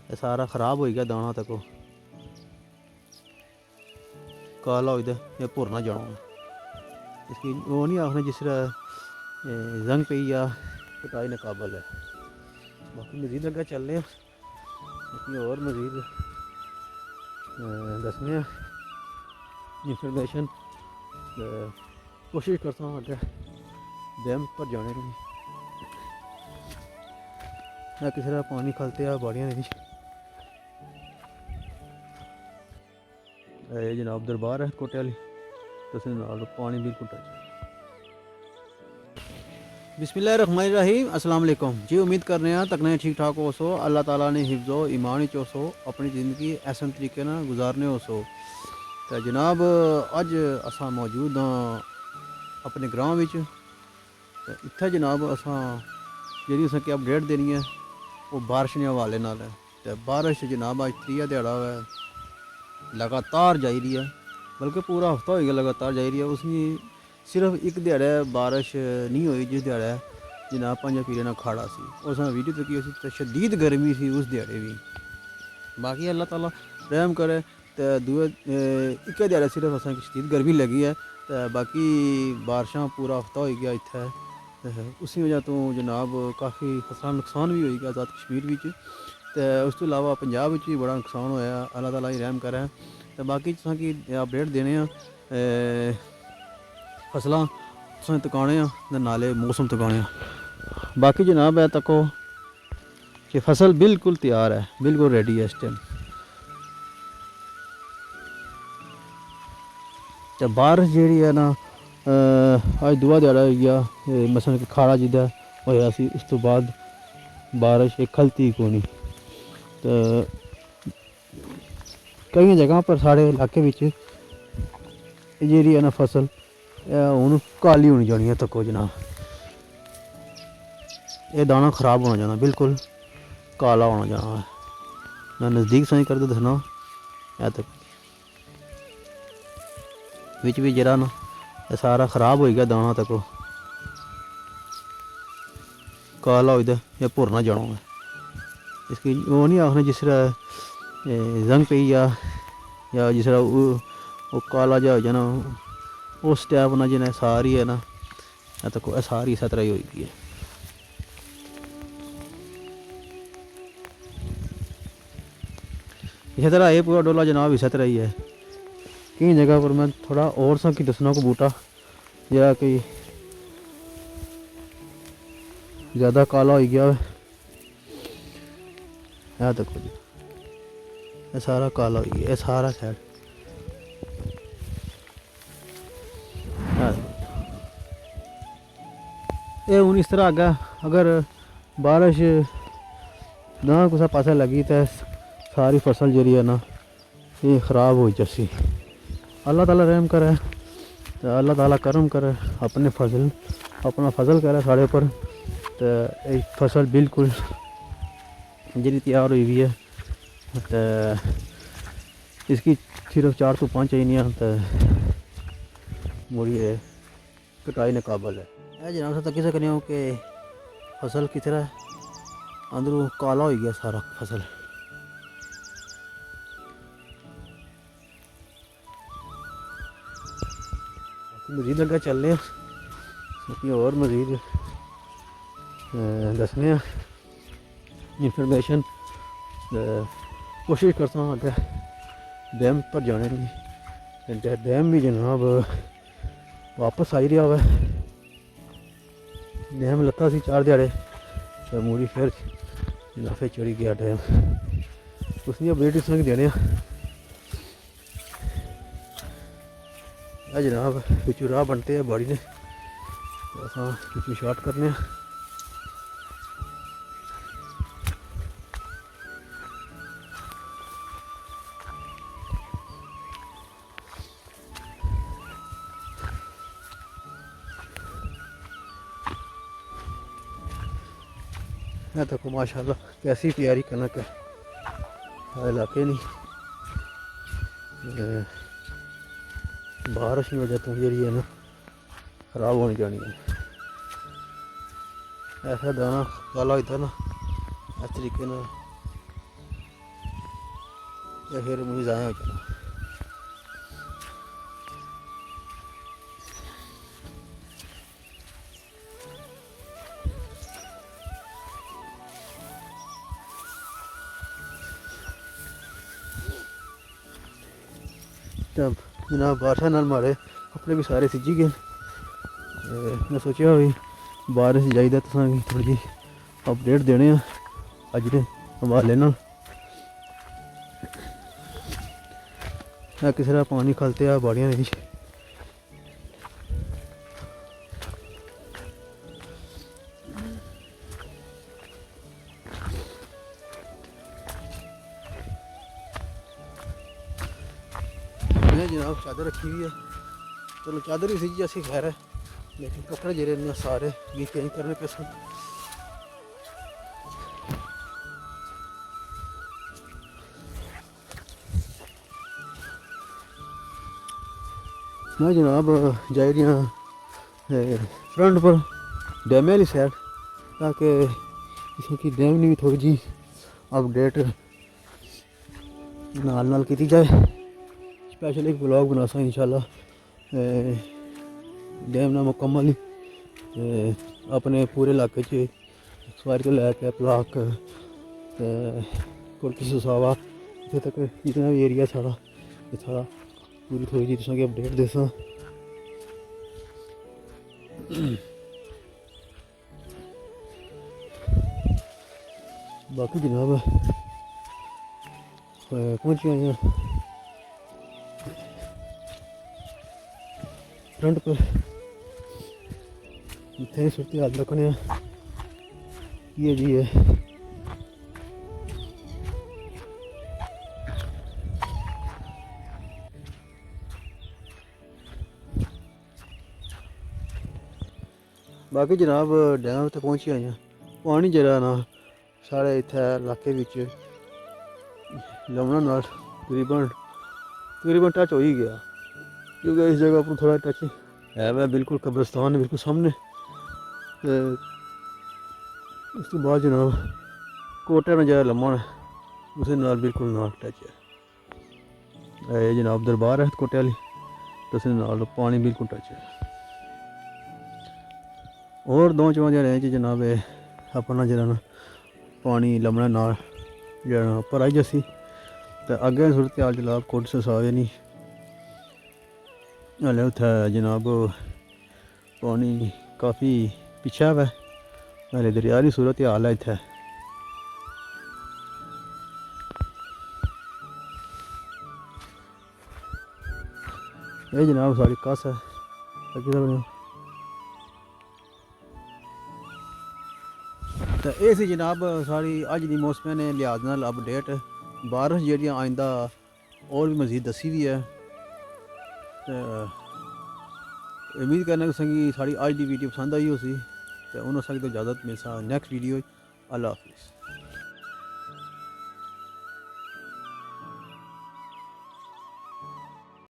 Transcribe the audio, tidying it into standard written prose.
ये सारा ख़राब हो गया दाना तक काला हो गया ये भुरना जाना इसकी वो नहीं आखने जिस तरह जंग पी या कटाई ने काबल है। बाकी मज़ीद अगर चलने बाकी और मज़ीद दसने इंफॉर्मेशन कोशिश करता हूँ अगर डैम पर जाने की या किसी तरह पानी खलते हैं बाड़ियाँ नहीं ये जनाब दरबार है कोटे वाली तो पानी बिल्कुल टच बिस्मिल्लाहिर्रहमानिर्रहीम अस्सलाम वालेकुम जी। उम्मीद कर रहे हैं तकने ठीक ठाक हो सो अल्लाह ताला ने हिफ्ज़ो ईमान ही चो सो अपनी ज़िंदगी ऐसा तरीके ना गुजारने हो सो। तो जनाब अज असा मौजूद हाँ अपने ग्रां विच इत्थे जनाब असा जी असें अपडेट देनी है वो बारिश के हवाले नाल है। तो बारिश जनाब अज त्रीया दिहाड़ा है लगातार जाई रही है बल्कि पूरा हफ्ता हो गया लगातार जाई रही है। उसकी सिर्फ एक दिहाड़े बारिश नहीं हुई जिस दिहाड़े जनाब पंजा पीरे ना खाड़ा सी उस वीडियो तकी तो शदीद गर्मी सी उस दिहाड़े भी। बाकी अल्लाह ताला रहम करे तो दूए एक दिहाड़े सिर्फ असें शदीद गर्मी लगी है तो बाकी बारिशां पूरा हफ्ता हो गया इत्थे उसी वजह तो जनाब काफ़ी फसलां नुकसान भी हो गया आज़ाद कश्मीर विच तो उस तो इलावा पंजाब विच भी बड़ा नुकसान होया अल्लाह ताला ही रहम करे। तो बाकी तुसें की अपडेट देने फसलां तुसें तकाने नाले मौसम तकाने। बाकी जनाब है तको कि फसल बिल्कुल तैयार है बिल्कुल रेडी है इस टाइम। तो बारिश जी है ना अज दूआ दिहाड़ा हो गया मसलन कि खाड़ा जिदा होया सी उस तो बाद बारिश एक खलती को नहीं। तो कई जगह पर साढ़े इलाके जी है ना फसल हूँ काली होनी जानी है तको जनाब ये दाना ख़राब होना जाना बिल्कुल काला होना जाना है। मैं नज़दीक सही करके दसना है तक विच भी जरा ना ये सारा ख़राब हो गया दाना तक काला हो गया ये भुरना जाना है। इसकी वो नहीं आखने जिस तरह जंग पी या जिस तरह वो काला जा हो जाना उस टाइप ना जिन्हें सारी है ना तक सारी इस तरह ही हो गई है। इसी तरह ये पूरा डोला जनाब इस तरह ही है। कई जगह पर मैं थोड़ा और सा कि दसना को बूटा जरा कि ज़्यादा काला हो गया है देखो जी ये सारा काला हो गया ये सारा साइड ये हूँ इस तरह अगर अगर बारिश ना कुछ पासे लगी तो सारी फसल जी है ना ये ख़राब हो जैसी। अल्लाह ताला रहम करे तो अल्लाह ताला करम करे अपना फजल करे साढ़े पर। तो एक फसल बिल्कुल जी तैयार हुई हुई है तो इसकी सिर्फ 4 तो 5 चाहिए तो मुड़ी है कटाई ने काबल है। जनाब से तक सकने हो कि फसल की तरह अंदरों काला हो गया सारा फसल। मजीद अगर चलने और मजीद दसने इंफॉर्मेशन कोशिश करता हूँ अगर डैम पर जाने की। डैम भी जनाब वापस आई रहा हुआ डैम लत्ता सी 4 दिहाड़े तो मूड़ी फिर फिर चढ़ी गया डैम उसकी अपडेट इसमें देने जनाब पिछू राह बनते हैं बाड़ी ने असा पिछू शॉर्ट करने मैं देखो माशाल्लाह कैसी तैयारी कनक है इलाके नहीं बारिश की वजह तो जी है ना ख़राब होनी जानी है। ऐसा दाना काला होता ना इस तरीके तो फिर मूवी ज़ाया हो जाना। तब जनाब बारिश नाल मारे कपड़े भी सारे सिज्जी गए। मैं सोचा भी बारिश जाइदा तुसें थोड़ी जी अपडेट देने अज दे हवाले नाल। किसी तरह पानी खलते आ बाड़ियां दे विच। मैं जनाब चादर रखी हुई है, चलो चादर ही सिज्जी जैसी खैर है, लेकिन कपड़े जेरे ने सारे भी चेंज करने पे सन। मैं जनाब जाई रहा फ्रंट पर डैम वाली साइड, ताकि इसमें की डैम ने भी थोड़ी जी अपडेट नाल नाल की जाए। स्पैशल एक ब्लॉग बना सा इंशाल्लाह डैम ना मुकम्मल अपने पूरे इलाके च सवारी को लैके पलाक कुर्की सुसावा इत्थे तक जितना भी एरिया साढ़ा सारा पूरी थोड़ी जी तुसेंगी अपडेट देसां। बाकी जनाब पहुंची आई फ्रंट पर, इतने सूरत हाल रखने ये जी है। बाकी जनाब डैम तक पहुंची आई हैं। पानी जरा ना साढ़े इत्थे इलाके विच लमना नाल तकरीबन टच हो ही गया, क्योंकि इस जगह पर थोड़ा टच है वह बिल्कुल कब्रिस्तान है बिल्कुल सामने। उस तो बाद जनाब कोटा में जरा लम्मा है उस नाल बिल्कुल नाल टच है। ये जनाब दरबार है कोटे वाली, तो उस नाल पानी बिल्कुल टच है। और दो चौं जगह जनाब अपना जरा ना पानी लमना नाल जरा उप्पर आई जसी, तो अग्गें सूरत हाल जनाब कोट ससावे नहीं हले उत्थे जनाब पानी काफ़ी पिछा है, हले दरिया की सूरत हाल है इत्थे। ये जनाब साड़ी कस है तो ये सी जनाब साड़ी अज दी मौसम ने लिहाज नाल अपडेट। बारिश जी आइंदा और भी मजीद दसी भी है, तो उम्मीद करना कि साड़ी अज की वीडियो पसंद आई हो सी, तो उन्होंने तो इजाज़त मिल सा नेक्स्ट वीडियो। अल्लाह हाफिज़।